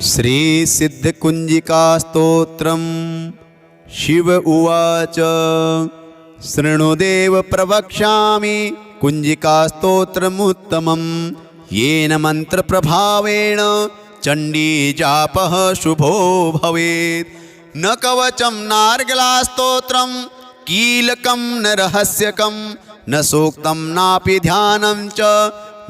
श्रीसिद्धकुञ्जिकास्तोत्रम्। शिव उवाच शृणुदेव प्रवक्ष्यामि कुञ्जिकास्तोत्रमुत्तमम्। येन मन्त्रप्रभावेण चण्डीजापः शुभो भवेत्। न कवचं नार्गलास्तोत्रं कीलकं न रहस्यकं न सूक्तं नापि ध्यानं च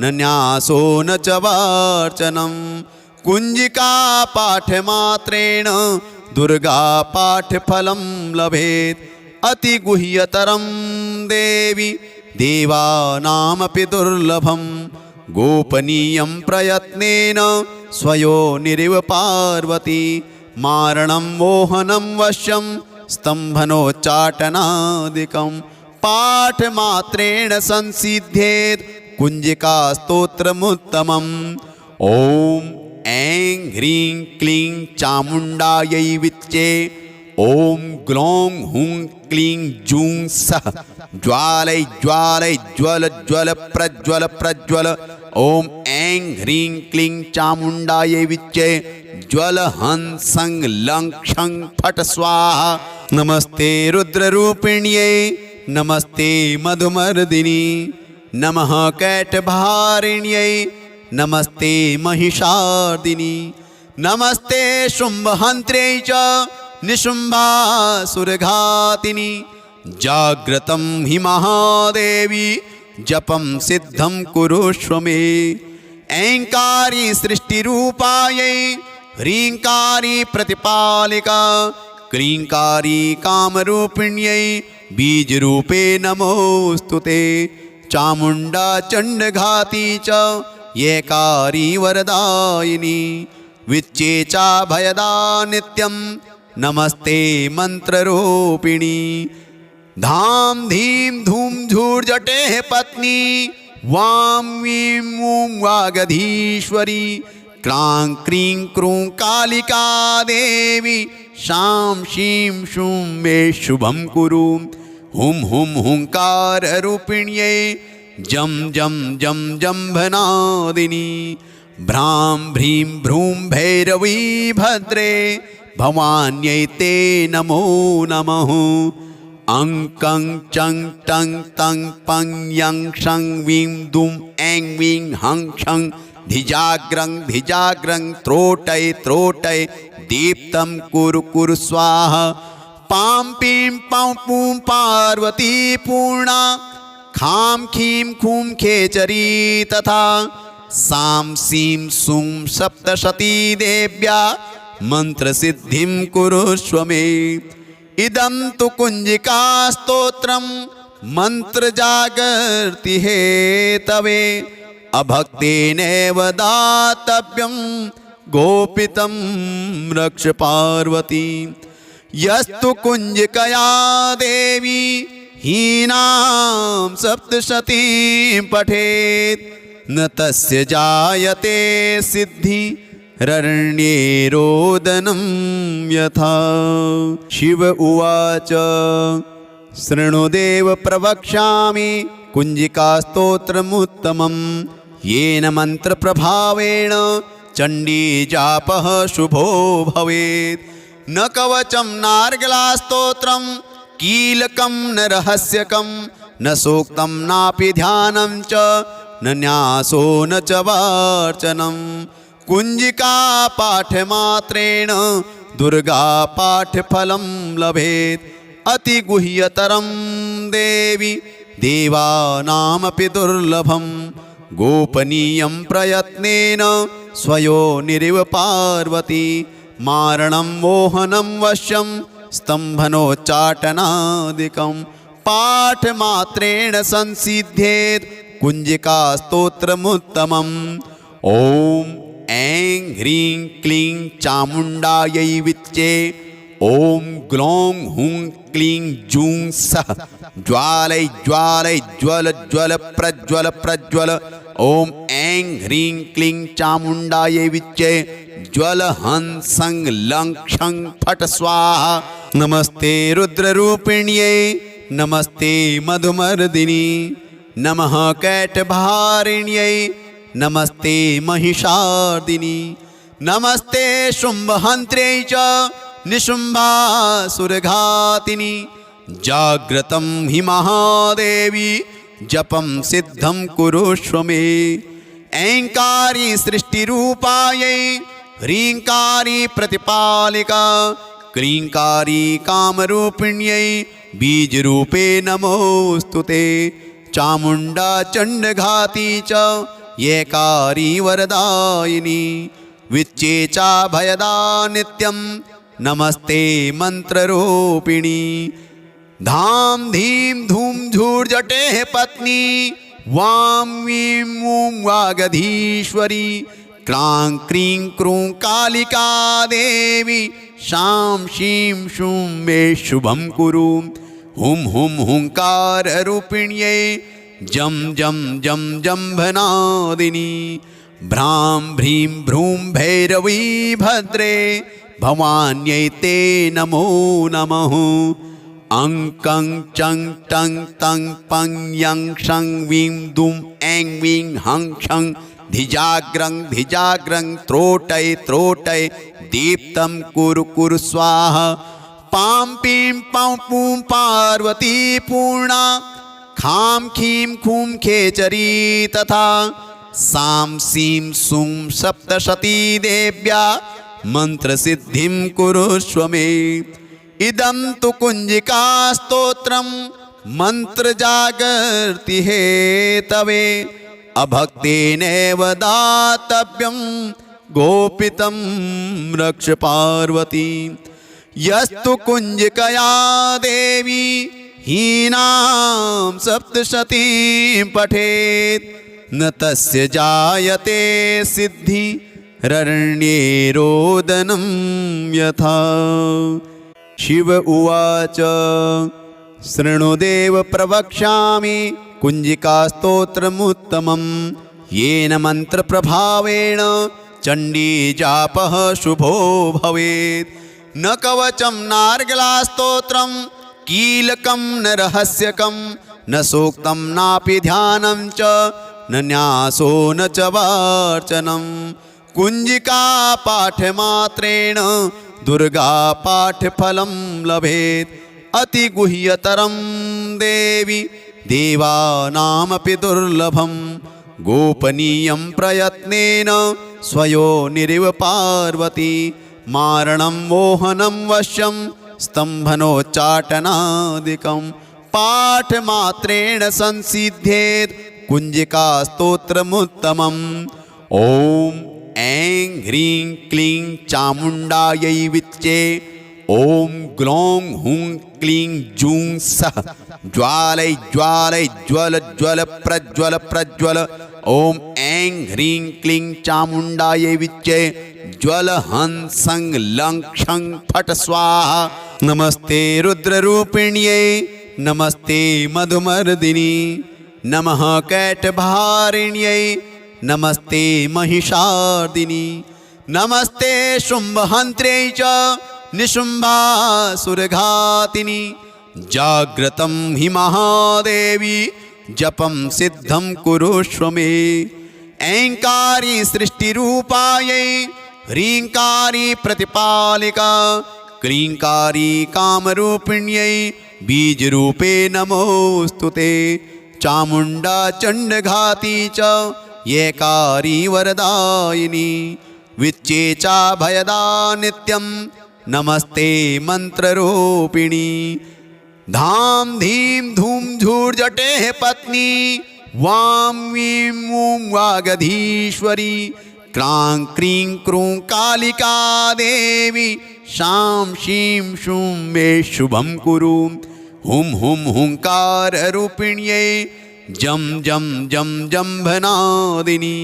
न न्यासो न च वार्चनं। कुञ्जिका पाठमात्रेण दुर्गा पाठफलं लभेत्। अतिगुह्यतरं देवी देवानामपि दुर्लभं। गोपनीयं प्रयत्नेन स्वयोनिरिव पार्वती। मारणं मोहनं वश्यं स्तम्भनोच्चाटनादिकं। पाठमात्रेण संसिध्येत् कुञ्जिकास्तोत्रमुत्तमम्। ॐ ऐं ह्रीं क्लीं चामुण्डायै विच्चे। ॐ ग्लौं हुं क्लीं जूं सः ज्वालय ज्वालय ज्वल ज्वल प्रज्वल प्रज्वल। ॐ ऐं ह्रीं क्लीं चामुण्डायै विच्चे ज्वल हं सं लं क्षं फट् स्वाहा। नमस्ते रुद्ररूपिण्यै नमस्ते मधुमर्दिनी। नमः कैटभारिण्यै नमस्ते महिषार्दिनी। नमस्ते शुम्भहन्त्र्यै च निशुम्भासुरघातिनी। जाग्रतं हि महादेवी जपं सिद्धं कुरुष्व मे। ऐङ्कारी सृष्टिरूपायै ह्रीङ्कारी प्रतिपालिका। क्लीङ्कारी कामरूपिण्यै बीजरूपे नमोऽस्तु ते। चामुण्डा चण्डघाती च येकारी वरदायिनी। विच्चे चाभयदा नित्यं नमस्ते मन्त्ररूपिणी। धां धीं धूं झूर्जटेः पत्नी वां वीं वूं वागधीश्वरी। क्लां क्रीं क्रूं कालिका देवी शां शीं शूं मे शुभं कुरु। हुं हुं हुंकाररूपिण्यै जं जं जं जम्भनादिनी। भ्रां भ्रीं भ्रूं भैरवी भद्रे भवान्यै ते नमो नमः। अं कं चं टं तं पं यं क्षं वीं दुं ऐं वीं हं क्षं धिजाग्रं धिजाग्रं त्रोटय त्रोटय दीप्तं कुरु कुरु स्वाहा। पां पीं पौं पूं पार्वती पूर्णा। खां खीं खूं खेचरी तथा। सां सीं सूं सप्तशती देव्या मन्त्रसिद्धिं कुरुष्व मे। इदं तु कुञ्जिकास्तोत्रं मन्त्रजागर्ति हेतवे। अभक्तेनैव दातव्यं गोपितं रक्ष पार्वती। यस्तु कुञ्जिकया देवी हीनां सप्तशतीं पठेत् न तस्य जायते सिद्धि ररण्ये रोदनं यथा। शिव उवाच शृणुदेव प्रवक्ष्यामि कुञ्जिकास्तोत्रमुत्तमम्। येन मन्त्रप्रभावेण चण्डीजापः शुभो भवेत्। न कवचं नार्गलास्तोत्रं कीलकं न रहस्यकं न सूक्तं नापि ध्यानं च न न्यासो न च वार्चनं। कुञ्जिका पाठमात्रेण दुर्गा पाठफलं लभेत्। अतिगुह्यतरं देवी देवानामपि दुर्लभं। गोपनीयं प्रयत्नेन स्वयोनिरिव पार्वती। मारणं मोहनं वश्यं स्तम्भनोच्चाटनादिकं। पाठमात्रेण संसिध्येत् कुञ्जिकास्तोत्रमुत्तमम्। ॐ ऐं ह्रीं क्लीं चामुण्डायै विच्चे। ॐ ग्लौं हुं क्लीं जूं सः ज्वालय ज्वालय ज्वल ज्वल प्रज्वल प्रज्वल। ॐ ऐं ह्रीं क्लीं चामुण्डायै विच्चे ज्वल हं सं लं क्षं फट् स्वाहा। नमस्ते रुद्ररूपिण्यै नमस्ते मधुमर्दिनी। नमः कैटभारिण्यै नमस्ते महिषार्दिनी। नमस्ते शुम्भहन्त्र्यै च निशुम्भासुरघातिनि जाग्रतं हि महादेवी जपं सिद्धं कुरुष्व मे। ऐङ्कारी सृष्टिरूपायै ह्रीङ्कारी प्रतिपालिका क्लीङ्कारी कामरूपिण्यै बीजरूपे नमोऽस्तु ते। चामुण्डा चण्डघाती च येकारी वरदायिनी विच्चे चा भयदा नित्यं नमस्ते मन्त्ररूपिणी। धाम धीम धूम झूर्जटेः पत्नी वां वीं मूं वागधीश्वरी क्रां क्रीं क्रूं कालिका देवी शां शीं शूं मे शुभं कुरु। हुं हुं हुंकाररूपिण्यै जं जं जं जम्भनादिनी भ्रां भ्रीं भ्रूं भैरवी भद्रे भवान्यै ते नमो नमः। अं कं चं टं तं पं यं शं वीं दुं ऐं वीं हं छं धिजाग्रं धिजाग्रं त्रोटय त्रोटय दीप्तं कुरु कुरु स्वाहा। पां पीं पौं पूं पार्वती पूर्णा खां खीं खूं खेचरी तथा सां सीं सूं सप्तशती देव्या मन्त्रसिद्धिं कुरुष्व मे। इदं तु कुञ्जिका स्तोत्रं मन्त्रजागर्ति हेतवे अभक्तेनैव दातव्यं गोपितं रक्ष पार्वती। यस्तु कुञ्जिकया देवी हीनां सप्तशतीं पठेत् न तस्य जायते सिद्धि ररण्ये रोदनं यथा। शिव उवाच शृणुदेव प्रवक्ष्यामि कुञ्जिकास्तोत्रमुत्तमं येन मन्त्रप्रभावेण चण्डीजापः शुभो भवेत्। न कवचं नार्गलास्तोत्रं कीलकं न रहस्यकं न सूक्तं नापि ध्यानं च न न्यासो न च वार्चनं। कुञ्जिका पाठमात्रेण दुर्गा पाठफलं लभेत्। अतिगुह्यतरं देवी देवानामपि दुर्लभं गोपनीयं प्रयत्नेन स्वयोनिरिव पार्वती। मारणं मोहनं वश्यं स्तम्भनोच्चाटनादिकं पाठमात्रेण संसिद्धेत् कुञ्जिकास्तोत्रमुत्तमम्। ॐ ऐं ह्रीं क्लीं चामुण्डायै विच्चे ॐ ग्लौं हुं क्लीं जूं सः ज्वालय ज्वालय ज्वल ज्वल प्रज्वल प्रज्वल। ॐ ऐं ह्रीं क्लीं चामुण्डायै विच्चे ज्वल हं सं लं क्षं फट् स्वाहा। नमस्ते रुद्ररूपिण्यै नमस्ते मधुमर्दिनी नमः कैटभारिण्यै नमस्ते महिषार्दिनी। नमस्ते शुम्भहन्त्र्यै च निशुम्भासुरघातिनि जाग्रतं हि महादेवी जपं सिद्धं कुरुष्व मे। ऐङ्कारी सृष्टिरूपायै ह्रीङ्कारी प्रतिपालिका क्लीङ्कारी कामरूपिण्यै बीजरूपे नमोऽस्तु ते। चामुण्डा चण्डघाती च येकारी वरदायिनी विच्चे चा भयदा नित्यं नमस्ते मन्त्ररूपिणी। धाम धीम धूम झूर्जटेः पत्नी वां वीं मूं वागधीश्वरी क्रां क्रीं क्रूं कालिका देवी शां शीं शूं मे शुभं कुरु। हुं हुं हुंकाररूपिण्यै जं जं जं जम्भनादिनी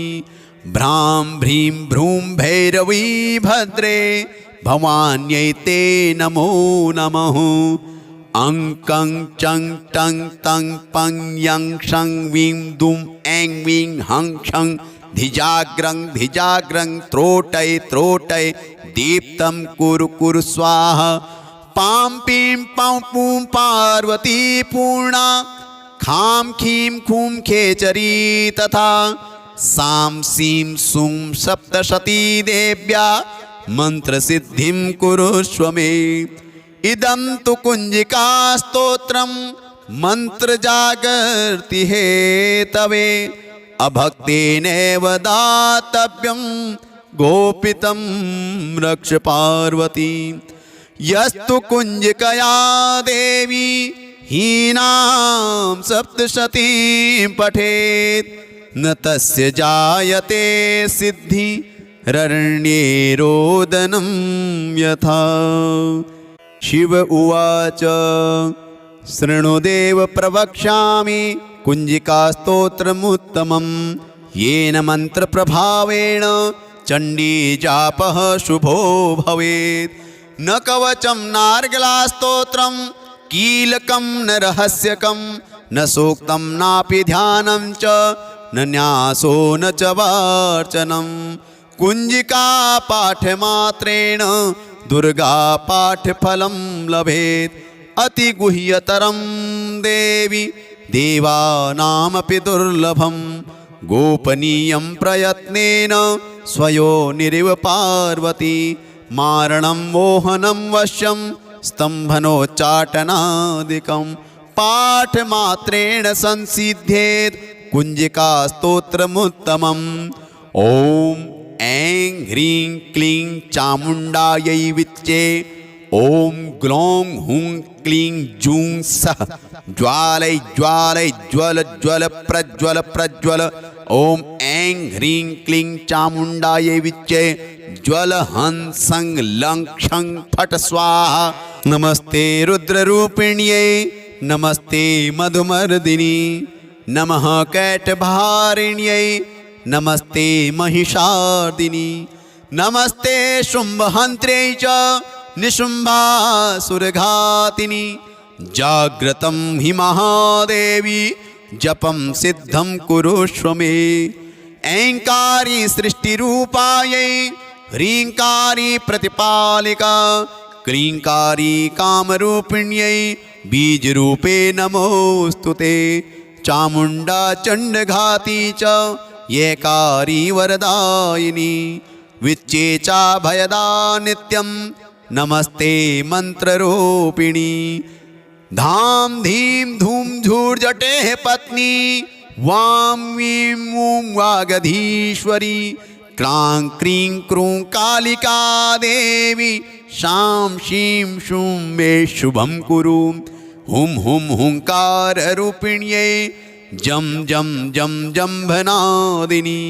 भ्रां भ्रीं भ्रूं भैरवी भद्रे भवान्यै ते नमो नमः। अं कं चं टं तं पं यं शं वीं दुं ऐं वीं हं छं धिजाग्रं धिजाग्रं त्रोटय त्रोटय दीप्तं कुरु कुरु स्वाहा। पां पीं पौं पूं पार्वती पूर्णा खां खीं खूं खेचरी तथा सां सीं सूं सप्तशती देव्या मन्त्रसिद्धिं कुरुष्व मे। इदं तु कुञ्जिका स्तोत्रं मन्त्रजागर्ति हेतवे अभक्तेनैव दातव्यं गोपितं रक्ष पार्वती। यस्तु कुञ्जिकया देवी हीनां सप्तशतीं पठेत् न तस्य जायते सिद्धि ररण्ये रोदनं यथा। शिव उवाच शृणुदेव प्रवक्ष्यामि कुञ्जिकास्तोत्रमुत्तमं येन मन्त्रप्रभावेण चण्डीजापः शुभो भवेत्। न कवचं नार्गलास्तोत्रं कीलकं न रहस्यकं न सूक्तं नापि ध्यानं च न न्यासो न च वार्चनं। कुञ्जिका पाठमात्रेण दुर्गा पाठफलं लभेत्। अतिगुह्यतरं देवी देवानामपि दुर्लभं गोपनीयं प्रयत्नेन स्वयोनिरिव पार्वती। मारणं मोहनं वश्यं स्तम्भनोच्चाटनादिकं पाठमात्रेण संसिध्येत् कुञ्जिकास्तोत्रमुत्तमम्। ॐ ऐं ह्रीं क्लीं चामुण्डायै विच्चे। ॐ ग्लौं हुं क्लीं जूं सः ज्वालय ज्वालय ज्वल ज्वल प्रज्वल प्रज्वल। ॐ ऐं ह्रीं क्लीं चामुण्डायै विच्चे ज्वल हं सं लं क्षं फट् स्वाहा। नमस्ते रुद्ररूपिण्यै नमस्ते मधुमर्दिनी नमः कैटभारिण्यै नमस्ते महिषार्दिनी नमस्ते शुम्भहन्त्र्यै च निशुम्भासुरघातिनी। जाग्रतं हि महादेवी जपं सिद्धं कुरुष्व मे। ऐङ्कारी सृष्टिरूपायै ह्रीङ्कारी प्रतिपालिका क्लीङ्कारी कामरूपिण्यै बीजरूपे नमोऽस्तु ते। चामुण्डा चण्डघाती च येकारी वरदायिनी विच्चे चाभयदा नित्यं नमस्ते मन्त्ररूपिणी। धां धीं धूं झूर्जटेः पत्नी वां वीं वूं वागधीश्वरी क्लां क्रीं क्रूं कालिका देवी शां शीं शूं मे शुभं कुरु। हुं हुं हुंकाररूपिण्यै जं जं जं जम्भनादिनी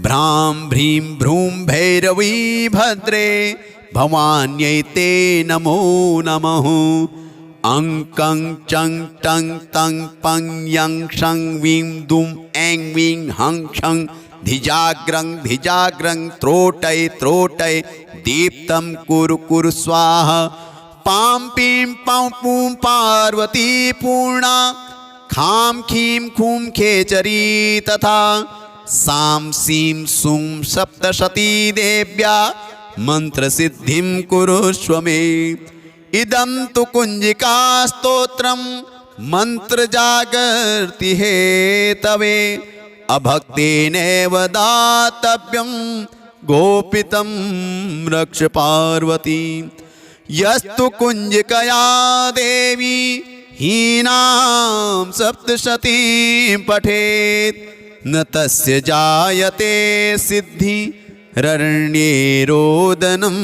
भ्रां भ्रीं भ्रूं भैरवी भद्रे भवान्यै ते नमो नमः। अं कं चं टं तं पं यं शं वीं दुं ऐं वीं हं क्षं धिजाग्रं धिजाग्रं त्रोटय त्रोटय दीप्तं कुरु कुरु स्वाहा। पां पीं पौं पूं पार्वती पूर्णा खां खीं खूं खेचरी तथा सां सीं सूं सप्तशती देव्या मन्त्रसिद्धिं कुरुष्व मे। इदं तु कुञ्जिका स्तोत्रं मन्त्रजागर्ति हेतवे अभक्तेनैव दातव्यं गोपितं रक्ष पार्वती। यस्तु कुञ्जिकया देवी हीनां सप्तशतीं पठेत् न तस्य जायते सिद्धि ररण्ये रोदनं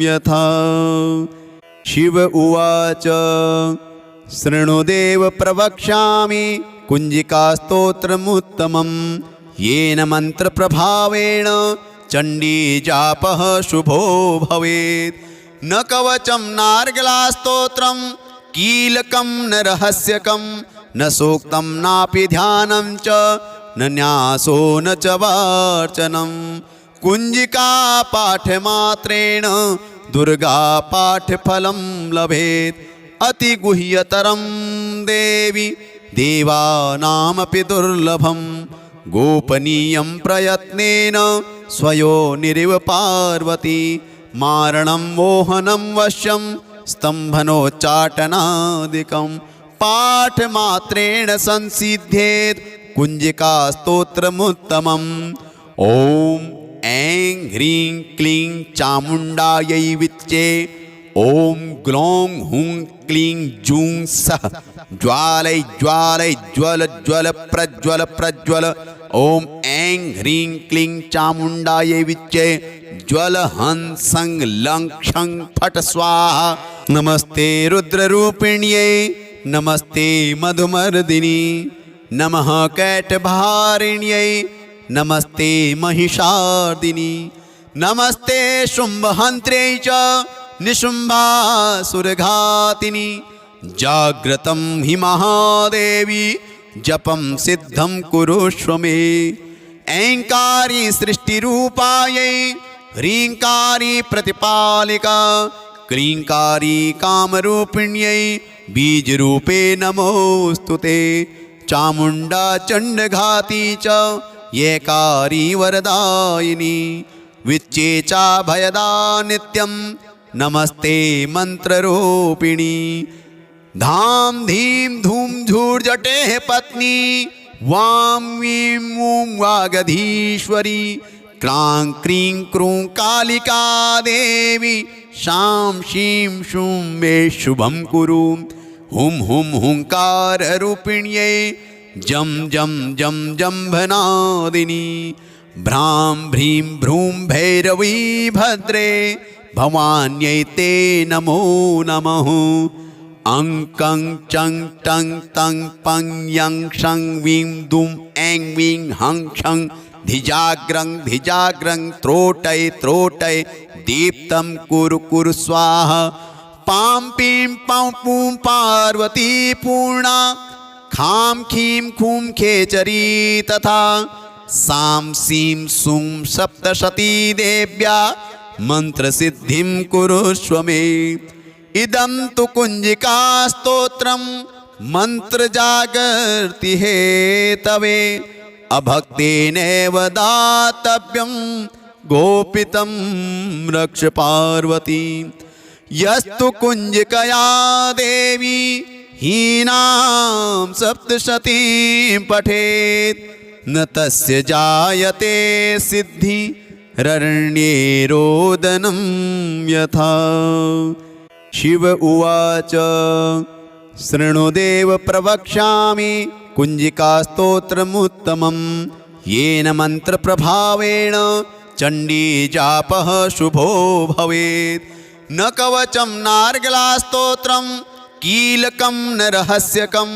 यथा। शिव उवाच शृणुदेव प्रवक्ष्यामि कुञ्जिकास्तोत्रमुत्तमं येन मन्त्रप्रभावेण चण्डीजापः शुभो भवेत्। न कवचं नार्गलास्तोत्रं कीलकं न रहस्यकं न सूक्तं नापि ध्यानं च न न्यासो न च वार्चनं। कुञ्जिका पाठमात्रेण दुर्गा पाठफलं लभेत्। अतिगुह्यतरं देवी देवानामपि दुर्लभं गोपनीयं प्रयत्नेन स्वयोनिरिव पार्वती। मारणं मोहनं वश्यं स्तम्भनोच्चाटनादिकं पाठमात्रेण संसिध्येत् कुञ्जिकास्तोत्रमुत्तमम्। ॐ ऐं ह्रीं क्लीं चामुण्डायै विच्चे। ॐ ग्लौं हुं क्लीं जूं सः ज्वालय ज्वालय ज्वल ज्वल प्रज्वल प्रज्वल। ॐ ऐं ह्रीं क्लीं चामुण्डायै विच्चे ज्वल हं सं लं क्षं फट् स्वाहा। नमस्ते रुद्ररूपिण्यै नमस्ते मधुमर्दिनी नमः कैटभारिण्यै नमस्ते महिषार्दिनी नमस्ते शुम्भहन्त्र्यै च निशुम्भासुरघातिनी। जाग्रतं हि महादेवी जपं सिद्धं कुरुष्व मे। ऐङ्कारी सृष्टिरूपायै ह्रीङ्कारी प्रतिपालिका क्लीङ्कारी कामरूपिण्यै बीजरूपे नमोऽस्तु ते। चामुण्डा चण्डघाती च येकारी वरदायिनी विच्चे चा भयदा नित्यं नमस्ते मन्त्ररूपिणी। धाम धीम धूम झूर्जटेः पत्नी वां वीं मूं वागधीश्वरी क्रां क्रीं क्रूं कालिका देवी शां शीं शूं मे शुभं कुरु। हुं हुं हुंकाररूपिण्यै जं जं जं जम्भनादिनी भ्रां भ्रीं भ्रूं भैरवी भद्रे भवान्यै ते नमो नमः। अं कं चं टं तं पं यं शं वीं दुं ऐं वीं हं क्षं धिजाग्रं धिजाग्रं त्रोटय त्रोटय दीप्तं कुरु कुरु स्वाहा। पां पीं पौं पूं पार्वती पूर्णा खां खीं खूं खेचरी तथा सां सीं सूं सप्तशती देव्या मन्त्रसिद्धिं कुरुष्व मे। इदं तु कुञ्जिकास्तोत्रं मन्त्रजागर्ति हेतवे अभक्तेनैव दातव्यं गोपितं रक्ष पार्वती। यस्तु कुञ्जिकया देवी हीनां सप्तशतीं पठेत् न तस्य जायते सिद्धि ररण्ये रोदनं यथा। शिव उवाच शृणुदेव प्रवक्ष्यामि कुञ्जिकास्तोत्रमुत्तमं येन मन्त्रप्रभावेण चण्डीजापः शुभो भवेत्। न कवचं नार्गलास्तोत्रं कीलकं न रहस्यकं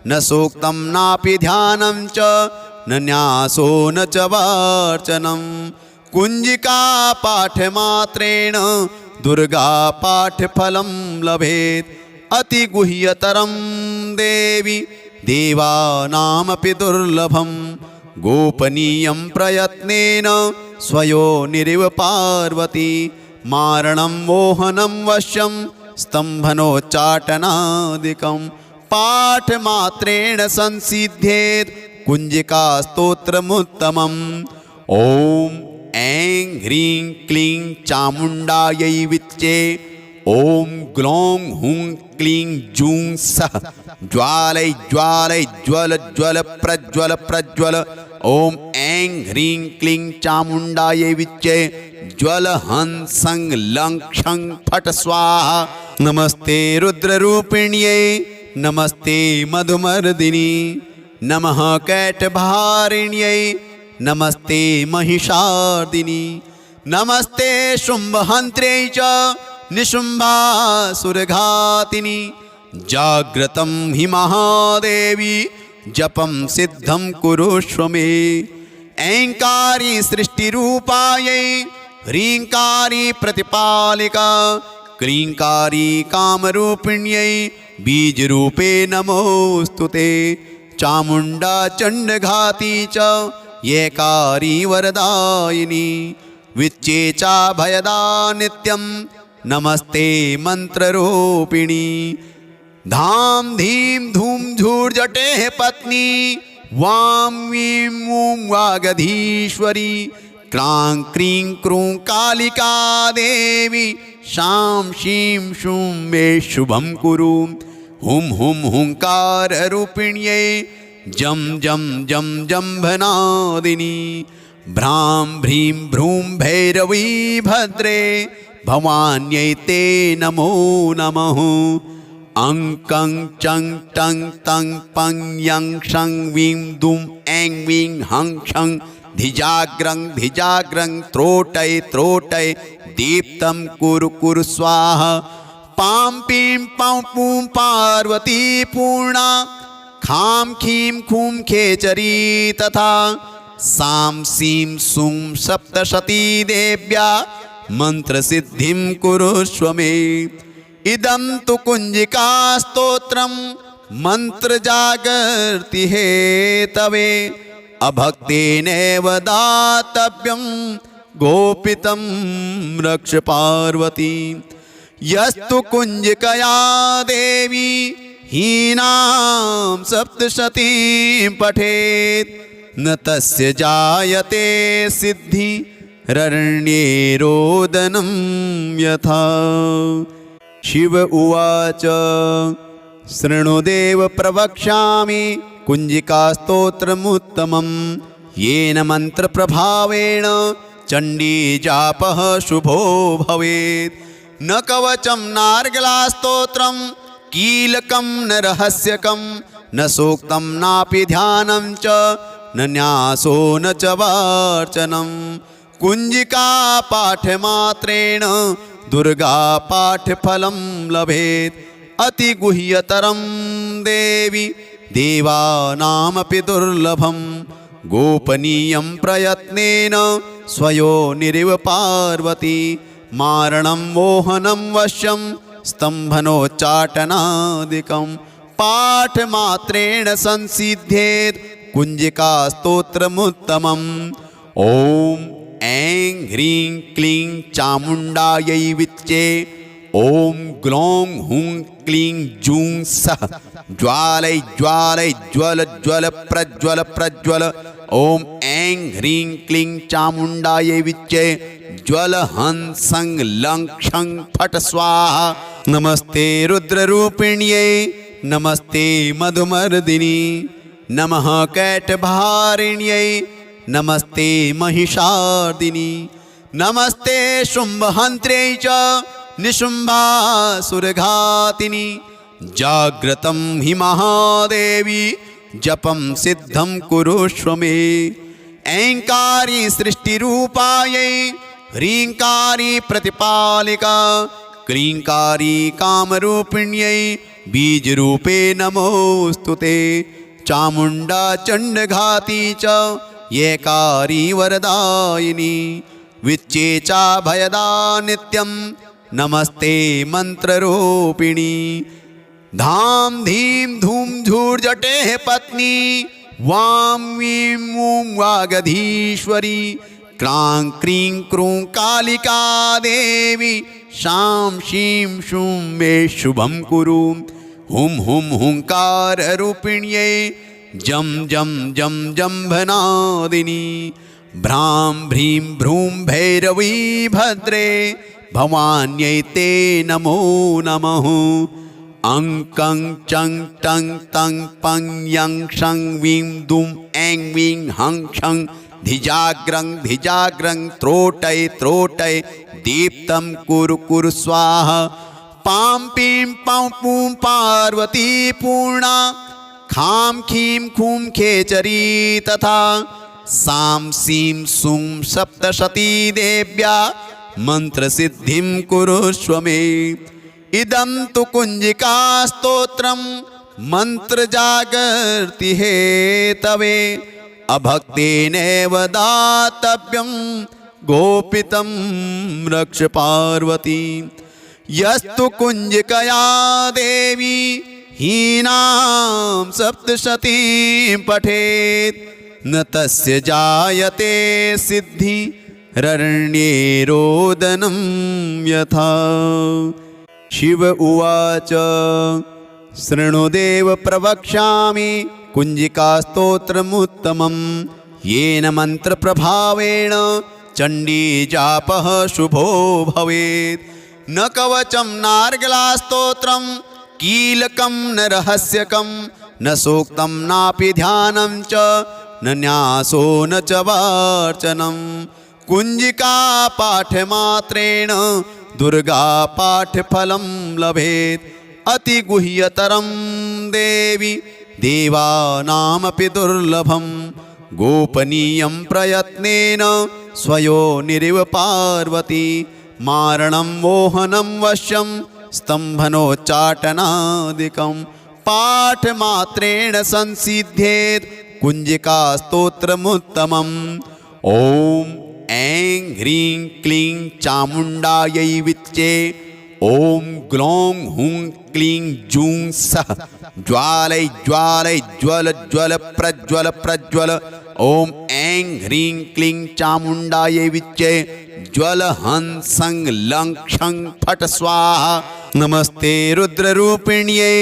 न सूक्तं नापि ध्यानं च न न्यासो न च वार्चनं। कुञ्जिका पाठमात्रेण दुर्गा पाठफलं लभेत्। अतिगुह्यतरं देवी देवानामपि दुर्लभं गोपनीयं प्रयत्नेन स्वयोनिरिव पार्वती। मारणं मोहनं वश्यं स्तम्भनोच्चाटनादिकं पाठमात्रेण संसिध्येत् कुञ्जिकास्तोत्रमुत्तमम्। ॐ ऐं ह्रीं क्लीं चामुण्डायै विच्चे। ॐ ग्लौं हुं क्लीं जूं सः ज्वालय ज्वालय ज्वल ज्वल प्रज्वल प्रज्वल। ॐ ऐं ह्रीं क्लीं चामुण्डायै विच्चे ज्वल हं सं लं क्षं फट् स्वाहा। नमस्ते रुद्ररूपिण्यै नमस्ते मधुमर्दिनी नमः कैटभारिण्यै नमस्ते महिषार्दिनी नमस्ते शुम्भहन्त्र्यै च निशुम्भासुरघातिनी। जाग्रतं हि महादेवी जपं सिद्धं कुरुष्व मे। ऐङ्कारी सृष्टिरूपायै ह्रीङ्कारी प्रतिपालिका क्लीङ्कारी कामरूपिण्यै बीजरूपे नमोऽस्तु ते। चामुण्डा चण्डघाती च येकारी वरदायिनी विच्चे चा भयदा नित्यं नमस्ते मन्त्ररूपिणी। धाम धीम धूम झूर्जटेः पत्नी वां वीं मूं वागधीश्वरी क्रां क्रीं क्रूं कालिका देवी शां शीं शूं मे शुभं कुरु। हुं हुं हुंकाररूपिण्यै जं जं जं जम्भनादिनी भ्रां भ्रीं भ्रूं भैरवी भद्रे भवान्यै ते नमो नमः। अं कं चं टं तं पं यं शं वीं दुं ऐं वीं हं क्षं धिजाग्रं धिजाग्रं त्रोटय त्रोटय दीप्तं कुरु कुरु स्वाहा। पां पीं पौं पूं पार्वती पूर्णा खां खीं खूं खेचरी तथा सां सीं सूं सप्तशती देव्या मन्त्रसिद्धिं कुरुष्व मे। इदं तु कुञ्जिका स्तोत्रं मन्त्रजागर्ति हेतवे अभक्तेनैव दातव्यं गोपितं रक्ष पार्वती। यस्तु कुञ्जिकया देवी हीनां सप्तशतीं पठेत् न तस्य जायते सिद्धि ररण्ये रोदनं यथा। शिव उवाच शृणुदेव प्रवक्ष्यामि कुञ्जिकास्तोत्रमुत्तमं येन मन्त्रप्रभावेण चण्डीजापः शुभो भवेत्। न कवचं नार्गलास्तोत्रं कीलकं न रहस्यकं न सूक्तं नापि ध्यानं च न न्यासो न च वार्चनं। कुञ्जिका पाठमात्रेण दुर्गा पाठफलं लभेत्। अतिगुह्यतरं देवी देवानामपि दुर्लभं गोपनीयं प्रयत्नेन स्वयोनिरिव पार्वती। मारणं मोहनं वश्यं स्तम्भनोच्चाटनादिकं पाठमात्रेण संसिद्धेत् कुञ्जिकास्तोत्रमुत्तमम्। ॐ ऐं ह्रीं क्लीं चामुण्डायै विच्चे। ॐ ग्लौं हुं क्लीं जूं सः ज्वालय ज्वालय ज्वल ज्वल प्रज्वल प्रज्वल। ॐ ऐं ह्रीं क्लीं चामुण्डायै विच्चे ज्वल हं सं लं क्षं फट् स्वाहा। नमस्ते रुद्ररूपिण्यै नमस्ते मधुमर्दिनी नमः कैटभारिण्यै नमस्ते महिषार्दिनी नमस्ते शुम्भहन्त्र्यै च निशुम्भासुरघातिनी। जाग्रतं हि महादेवी जपं सिद्धं कुरुष्व मे। ऐङ्कारी सृष्टिरूपायै ह्रीङ्कारी प्रतिपालिका क्लीङ्कारी कामरूपिण्यै बीजरूपे नमोऽस्तु ते। चामुण्डा चण्डघाती च येकारी वरदायिनी विच्चे चाभयदा नित्यं नमस्ते मन्त्ररूपिणी। धाम धीं धूम झूर्जटेः पत्नी वां वीं वूं वागधीश्वरी क्रां क्रीं क्रूं कालिका देवी शां शीं शूं मे शुभं कुरु। हुं हुं हुंकाररूपिण्यै जं जं जं जम्भनादिनी भ्रां भ्रीं भ्रूं भैरवी भद्रे भवान्यै ते नमो नमः। अं कं चं टं तं पं यं शं वीं दुं ऐं वीं हं क्षं धिजाग्रं धिजाग्रं त्रोटय त्रोटय दीप्तं कुरु कुरु स्वाहा। पां पीं पौं पूं पार्वती पूर्णा खां खीं खूं खेचरी तथा सां सीं सूं सप्तशती देव्या मन्त्रसिद्धिं कुरुष्व मे। इदं तु कुञ्जिका स्तोत्रं मन्त्रजागर्ति हेतवे अभक्तेनैव दातव्यं गोपितं रक्ष पार्वती। यस्तु कुञ्जिकया देवी हीनां सप्तशतीं पठेत् न तस्य जायते सिद्धि ररण्ये रोदनं यथा। शिव उवाच शृणुदेव प्रवक्ष्यामि कुञ्जिकास्तोत्रमुत्तमं येन मन्त्रप्रभावेण चण्डीजापः शुभो भवेत्। न कवचं नार्गलास्तोत्रं कीलकं न रहस्यकं न सूक्तं नापि ध्यानं च न न्यासो न च वार्चनं कुञ्जिका पाठमात्रेण दुर्गा पाठफलं लभेत् अतिगुह्यतरं देवी देवानामपि दुर्लभं गोपनीयं प्रयत्नेन स्वयोनिरिव पार्वती मारणं मोहनं वश्यं स्तम्भनोच्चाटनादिकं पाठमात्रेण संसिध्येत् कुञ्जिकास्तोत्रमुत्तमम् ॐ ऐं ह्रीं क्लीं चामुण्डायै विच्चे ॐ ग्लौं हुं क्लीं जूं सः ज्वालय ज्वालय ज्वल ज्वल प्रज्वल प्रज्वल ॐ ऐं ह्रीं क्लीं चामुण्डायै विच्चे ज्वल हं सं लं क्षं फट् स्वाहा नमस्ते रुद्ररूपिण्यै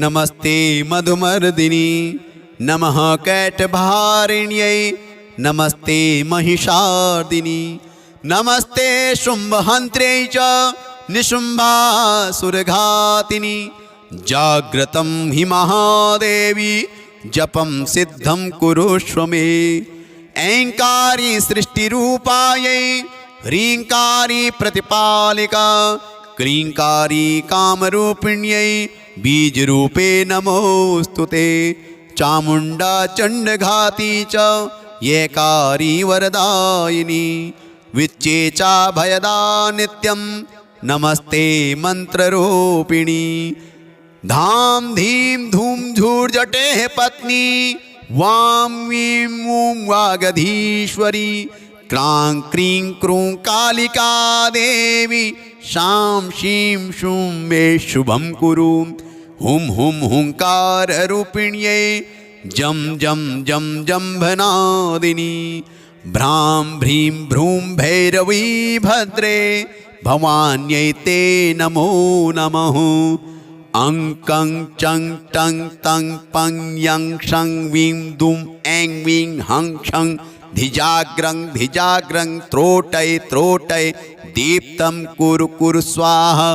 नमस्ते मधुमर्दिनी नमः कैटभारिण्यै नमस्ते महिषार्दिनी नमस्ते शुम्भहन्त्र्यै च निशुम्भासुरघातिनी जाग्रतं हि महादेवी जपं सिद्धं कुरुष्व मे ऐङ्कारी सृष्टिरूपायै ह्रीङ्कारी प्रतिपालिका क्लीङ्कारी कामरूपिण्यै बीजरूपे नमोऽस्तु ते चामुण्डा चण्डघाती च येकारी वरदायिनी विच्चे चाभयदा नित्यं नमस्ते मन्त्ररूपिणी धाम धीम धूम झूर्जटेः पत्नी वां वीं वूं वागधीश्वरी क्लां क्रीं क्रूं कालिका देवी शां शीं शूं मे शुभं कुरु हुं हुं हुंकाररूपिण्यै जं जं जं जम्भनादिनी भ्रां भ्रीं भ्रूं भैरवी भद्रे भवान्यै ते नमो नमः अं कं चं टं तं पं यं शं वीं दुं ऐं वीं हं क्षं धिजाग्रं त्रोटय त्रोटय दीप्तं कुरु कुरु स्वाहा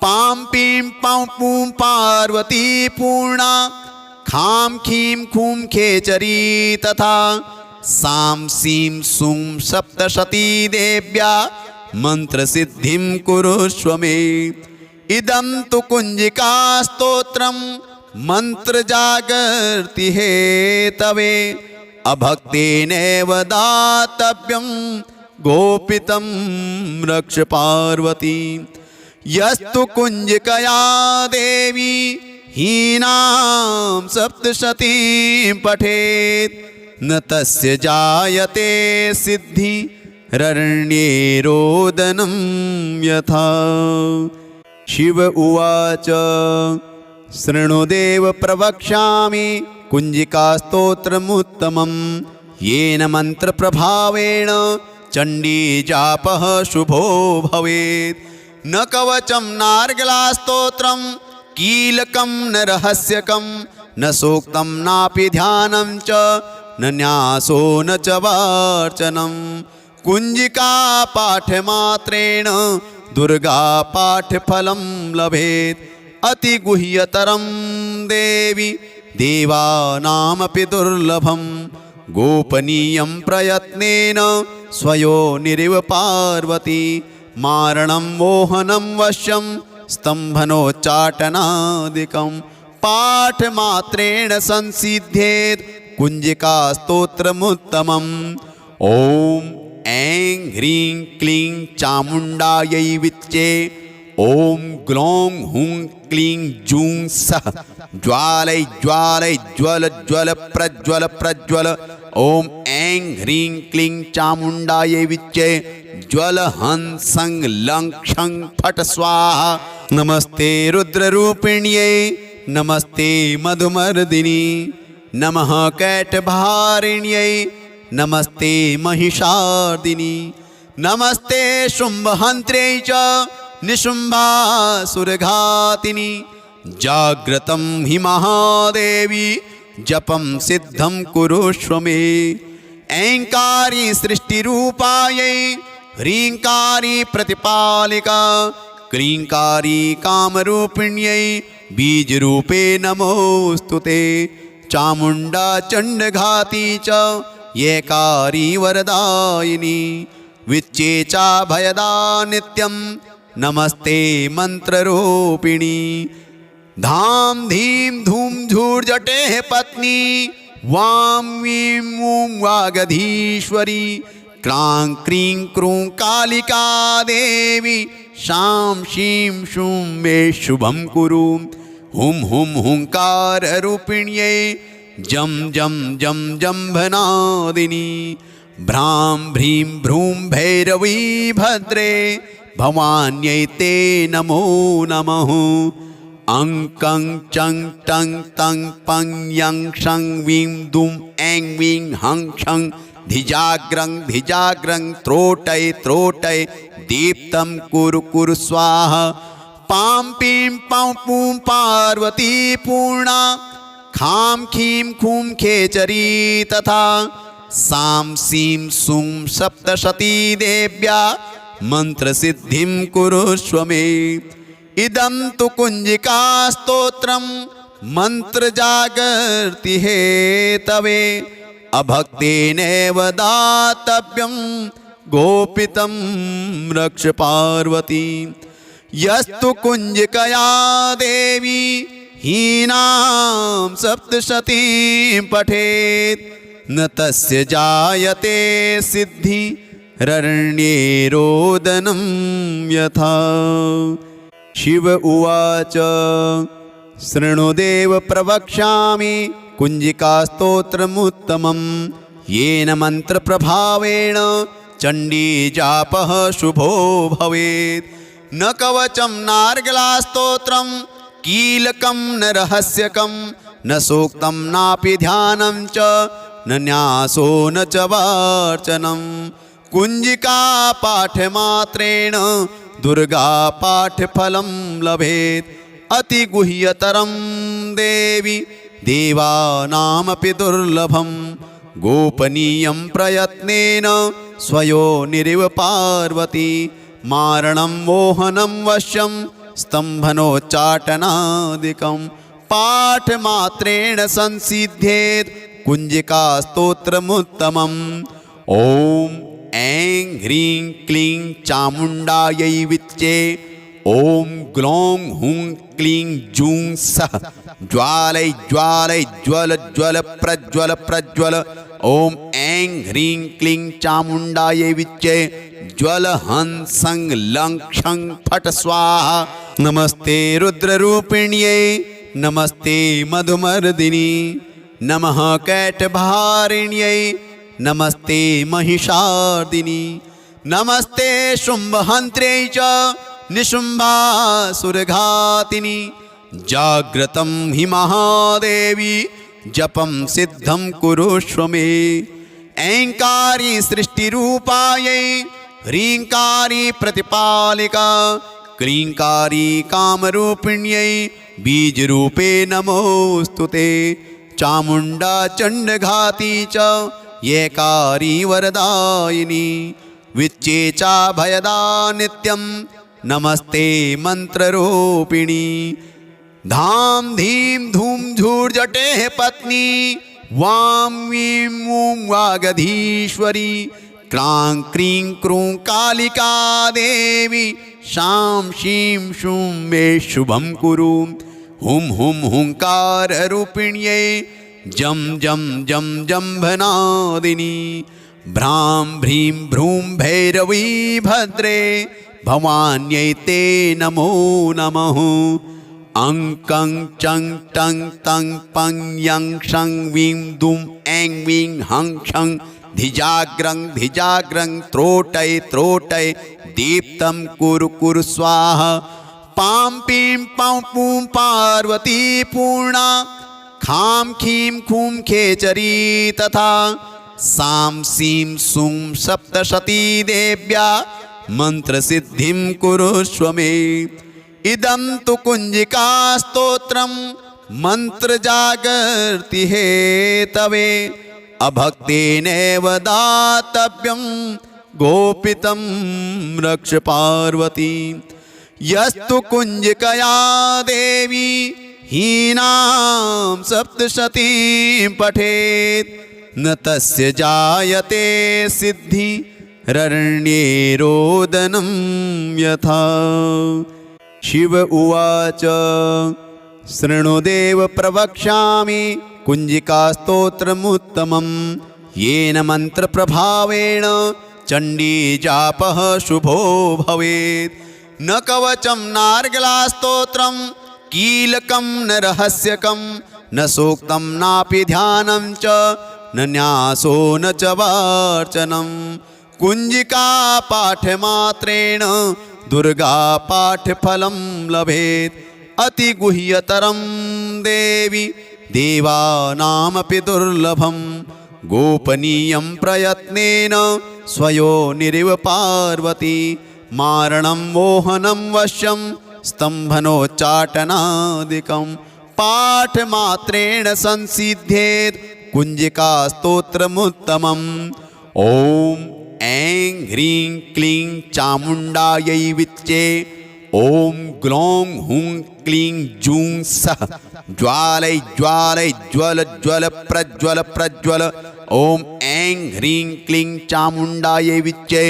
पां पीं पौं पूं पार्वती पूर्णा खां खीं खूं खेचरी तथा सां सीं सूं सप्तशती देव्या मन्त्रसिद्धिं कुरुष्व मे इदं तु कुञ्जिकास्तोत्रं मन्त्रजागर्ति हेतवे अभक्तेनैव दातव्यं गोपितं रक्ष पार्वती यस्तु कुञ्जिकया देवी हीनां सप्तशतीं पठेत् न तस्य जायते सिद्धि ररण्ये रोदनं यथा शिव उवाच शृणुदेव प्रवक्ष्यामि कुञ्जिकास्तोत्रमुत्तमं येन मन्त्रप्रभावेण चण्डीजापः शुभो भवेत् न कवचं नार्गलास्तोत्रं कीलकं न रहस्यकं न सूक्तं नापि ध्यानं च न न्यासो न च वार्चनं कुञ्जिका पाठमात्रेण दुर्गा पाठफलं लभेत् अतिगुह्यतरं देवी देवानामपि दुर्लभं गोपनीयं प्रयत्नेन स्वयोनिरिव पार्वती मारणं मोहनं वश्यं स्तम्भनोच्चाटनादिकं पाठमात्रेण संसिध्येत् कुञ्जिकास्तोत्रमुत्तमम् ॐ ऐं ह्रीं क्लीं चामुण्डायै विच्चे ॐ ग्लौं हुं क्लीं जूं सः ज्वालय ज्वालय ज्वल ज्वल प्रज्वल प्रज्वल ॐ ऐं ह्रीं क्लीं चामुण्डायै विच्चे ज्वल हं सं लं क्षं फट् स्वाहा नमस्ते रुद्ररूपिण्यै नमस्ते मधुमर्दिनी नमः कैटभारिण्यै नमस्ते महिषार्दिनी नमस्ते शुम्भहन्त्र्यै च निशुम्भासुरघातिनी जाग्रतं हि महादेवी जपं सिद्धं कुरुष्व मे ऐङ्कारी सृष्टिरूपायै ह्रीङ्कारी प्रतिपालिका क्लीङ्कारी कामरूपिण्यै बीजरूपे नमोऽस्तु ते। चामुण्डा चण्डघाती च येकारी वरदायिनी विच्चेचा भयदा नित्यं नमस्ते मन्त्ररूपिणी। धाम धीम धूम झूर्जटेः पत्नी वां वीं वूं वागधीश्वरी। क्रां क्रीं क्रूं कालिका देवी शां शीं शूं मे शुभं कुरु। हुं हुं हुंकाररूपिण्यै जं जं जं जम्भनादिनी। भ्रां भ्रीं भ्रूं भैरवी भद्रे भवान्यै ते नमो नमः। अं कं चं टं तं पं यं शं वीं दुं ऐं वीं हं छं धिजाग्रं धिजाग्रं त्रोटय त्रोटय दीप्तं कुरु कुरु स्वाहा। पां पीं पौं पूं पार्वती पूर्णा खां खीं खूं खेचरी तथा। सां सीं सूं सप्तशती देव्या मन्त्रसिद्धिं कुरुष्व मे। इदं तु कुञ्जिका स्तोत्रं मन्त्रजागर्ति हेतवे। अभक्तेनैव दातव्यं गोपितं रक्ष पार्वती। यस्तु कुञ्जिकया देवी हीनां सप्तशतीं पठेत् न तस्य जायते सिद्धि ररण्ये रोदनं यथा। शिव उवाच शृणुदेव प्रवक्ष्यामि कुञ्जिकास्तोत्रमुत्तमं येन मन्त्रप्रभावेण चण्डीजापः शुभो भवेत्। न कवचं नार्गलास्तोत्रं कीलकं न रहस्यकं न सूक्तं नापि ध्यानं च न न्यासो न च वार्चनं। कुञ्जिका पाठमात्रेण दुर्गा पाठफलं लभेत्। अतिगुह्यतरं देवी देवानामपि दुर्लभं। गोपनीयं प्रयत्नेन स्वयोनिरिव पार्वती। मारणं मोहनं वश्यं स्तम्भनोच्चाटनादिकं पाठमात्रेण संसिध्येत् कुञ्जिकास्तोत्रमुत्तमम्। ॐ ऐं ह्रीं क्लीं चामुण्डायै विच्चे। ॐ ग्लौं हुं क्लीं जूं सः ज्वालय ज्वालय ज्वल ज्वल प्रज्वल प्रज्वल। ॐ ऐं ह्रीं क्लीं चामुण्डायै विच्चे ज्वल हं सं लं क्षं फट् स्वाहा। नमस्ते रुद्ररूपिण्यै नमस्ते मधुमर्दिनी। नमः कैटभारिण्यै नमस्ते महिषार्दिनी। नमस्ते शुम्भहन्त्र्यै च निशुम्भासुरघातिनी। जाग्रतं हि महादेवी जपं सिद्धं कुरुष्व मे। ऐङ्कारी सृष्टिरूपायै ह्रीङ्कारी प्रतिपालिका। क्लीङ्कारी कामरूपिण्यै बीजरूपे नमोऽस्तु ते। चामुण्डा चण्डघाती च येकारी वरदायिनी विच्चेचा भयदा नित्यं नमस्ते मन्त्ररूपिणी। धाम धीम धूम झूर्जटेः पत्नी वां वीं वूं वागधीश्वरी। क्रां क्रीं क्रूं कालिका देवी शां शीं शूं मे शुभं कुरु। हुं हुं हुंकाररूपिण्यै जं जं जं जम्भनादिनी। भ्रां भ्रीं भ्रूं भैरवी भद्रे भवान्यै ते नमो नमः। अं कं चं टं तं पं यं शं वीं दुं ऐं वीं हं छं धिजाग्रं धिजाग्रं त्रोटय त्रोटय दीप्तं कुरु कुरु स्वाहा। पां पीं पौं पूं पार्वती पूर्णा खां खीं खूं खेचरी तथा। सां सीं सूं सप्तशती देव्या मन्त्रसिद्धिं कुरुष्व मे। इदं तु कुञ्जिका स्तोत्रं मन्त्रजागर्ति हेतवे। अभक्तेनैव दातव्यं गोपितं रक्ष पार्वती। यस्तु कुञ्जिकया देवी हीनां सप्तशतीं पठेत् न तस्य जायते सिद्धिररण्ये रोदनं यथा। शिव उवाच शृणुदेव प्रवक्ष्यामि कुञ्जिकास्तोत्रमुत्तमं येन मन्त्रप्रभावेण चण्डीजापः शुभो भवेत्। न कवचं नार्गलास्तोत्रं कीलकं न रहस्यकं न सूक्तं नापि ध्यानं च न न्यासो न च वार्चनं। कुञ्जिका पाठमात्रेण दुर्गा पाठफलं लभेत्। अतिगुह्यतरं देवी देवानामपि दुर्लभं गोपनीयं प्रयत्नेन स्वयोनिरिव पार्वती। मारणं मोहनं वश्यं स्तम्भनोच्चाटनादिकं पाठमात्रेण संसिध्येत् कुञ्जिकास्तोत्रमुत्तमम्। ॐ ऐं ह्रीं क्लीं चामुण्डायै विच्चे। ॐ ग्लौं हुं क्लीं जूं सः ज्वालय ज्वालय ज्वल ज्वल प्रज्वल प्रज्वल। ॐ ऐं ह्रीं क्लीं चामुण्डायै विच्चे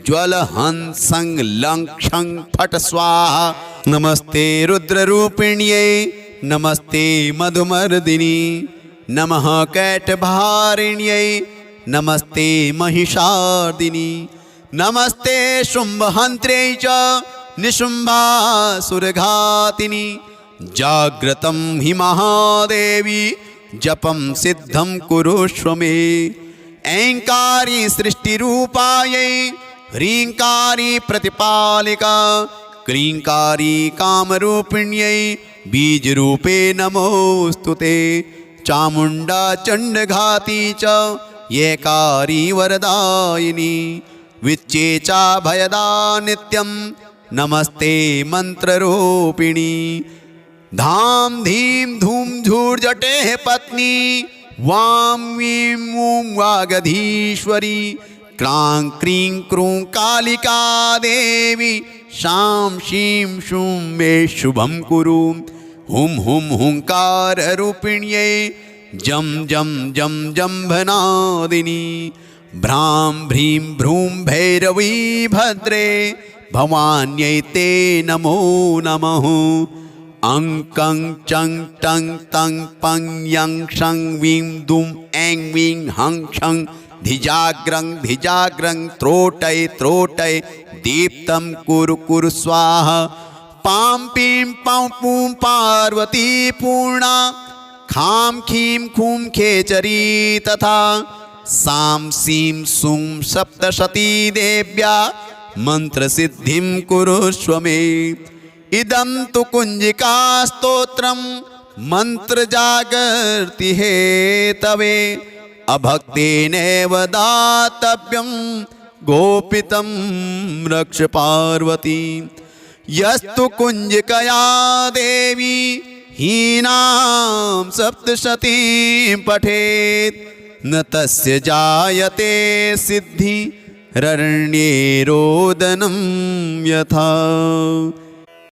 ज्वल हं सं लं क्षं फट् स्वाहा। नमस्ते रुद्ररूपिण्यै नमस्ते मधुमर्दिनी नमः कैटभारिण्यै नमस्ते महिषार्दिनी नमस्ते शुम्भहन्त्र्यै च निशुम्भासुरघातिनी। जाग्रतं हि महादेवी जपं सिद्धं कुरुष्व मे। ऐङ्कारी सृष्टिरूपायै ह्रीङ्कारी प्रतिपालिका क्लीङ्कारी कामरूपिण्यै बीजरूपे नमोऽस्तु ते। चामुण्डा चण्डघाती च येकारी वरदायिनी विच्चे चाभयदा नित्यं नमस्ते मन्त्ररूपिणी। धाम धीं धूम झूर्जटेः पत्नी वां वीं वूं वागधीश्वरी क्रां क्रीं क्रूं कालिका देवी शां शीं शूं मे शुभं कुरु। हुं हुं हुंकाररूपिण्यै जं जं जं जम्भनादिनी भ्रां भ्रीं भ्रूं भैरवी भद्रे भवान्यै ते नमो नमः। अं कं चं टं तं पं यं क्षं वीं दुं ऐं वीं हं क्षं धिजाग्रं धिजाग्रं त्रोटय त्रोटय दीप्तं कुरु कुरु स्वाहा। पां पीं पौं पूं पार्वती पूर्णा खां खीं खूं खेचरी तथा सां सीं सूं सप्तशती देव्या मन्त्रसिद्धिं कुरुष्व मे। इदं तु कुञ्जिकास्तोत्रं मन्त्रजागर्ति हेतवे अभक्तेनैव दातव्यं गोपितं रक्ष पार्वती। यस्तु कुञ्जिकया देवी हीनां सप्तशतीं पठेत् न तस्य जायते सिद्धिररण्ये रोदनं यथा।